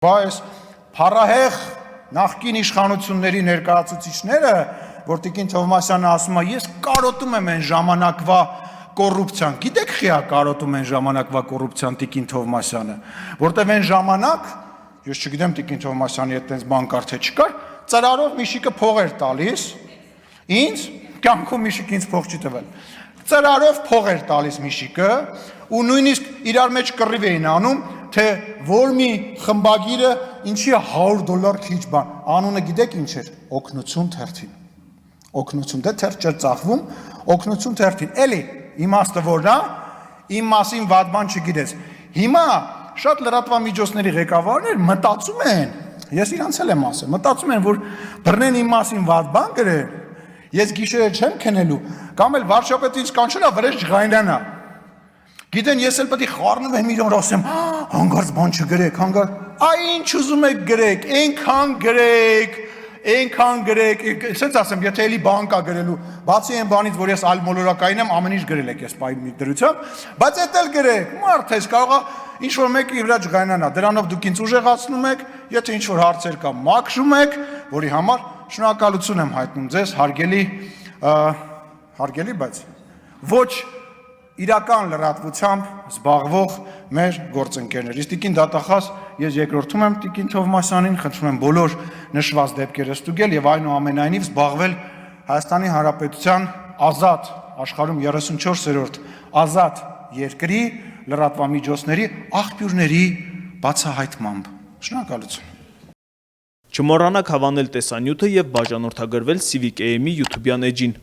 Բայց փառահեղ նախկին իշխանությունների ներկայացուցիչները, որ Տիկին Թովմասյանը ասում է, ես կարոտում եմ այն ժամանակվա կոռուպցիան, գիտեք խիա կարոտում են ժամանակվա կոռուպցիան Տիկին Թովմասյանը, որտեղ այն ժամանակ, ես չգիտեմ Տիկին Թովմասյանի հետ տենց բան կար թե չկար, ծրարով Միշիկը փող էր տալիս, ինձ կյանքում Միշիկը ինձ փող չի տվել, ծրարով փող էր տալիս Միշիկը, ու նույնիսկ իրար մեջ կռիվ էին անում, թե որ մի խմբագիրը ինչի $100 քիչ բան, անունը գիտեք ինչ էր, օգնություն թերթին, օգնություն, դե թերթ չէր ծախվում, օգնություն թերթին, էլի, իմաստը որն է, իմ մասին վատ բան չգիտես, հիմա շատ լրատվամիջոցների ղեկավարներ մտածում են, ես իրանց էլ եմ ասել, մտածում են, որ բռնեն իմ մասին վատ բան գրեն, ես գիշերը չեմ քնելու, կամ էլ վարչապետը ինձ կանչելա վրեժ ջղայնանա, գիտեն ես էլ պետք է խառնվեմ իրար ասեմ, հանգարց բան չգրեք, հանգարց, այ ինչ ուզում եք գրեք, այնքան գրեք, սենց ասեմ, եթե էլի բան կա գրելու, բացի այն բանից, որ ես ալմոլորակային եմ, ամեն ինչ գրել եք ես պայմի դրությամբ, բայց էդ էլ գրեք, մարդ ես կարող է ինչ-որ մեկի վրա ջղայնանա, դրանով դուք ինձ ուժեղացնում եք, եթե ինչ-որ հարցեր կա մաքրում եք, որի համար շնորհակալություն եմ հայտնում ձեզ, հարգելի, բայց ոչ իրական լրատվությամբ զբաղվող մեր գործընկերներ։ Տիկին դատախազ ես երկրորդում եմ Տիկին Թովմասյանին, խնդրում եմ բոլոր նշված դեպքերը ստուգել եւ այնուամենայնիվ զբաղվել Հայաստանի Հանրապետության ազատ աշխարհում 34-րդ ազատ երկրի լրատվամիջոցների աղբյուրների բացահայտմամբ։ Շնորհակալություն։ Չմոռանաք հավանել տեսանյութը եւ բաժանորդագրվել Civic AM-ի YouTube-յան էջին։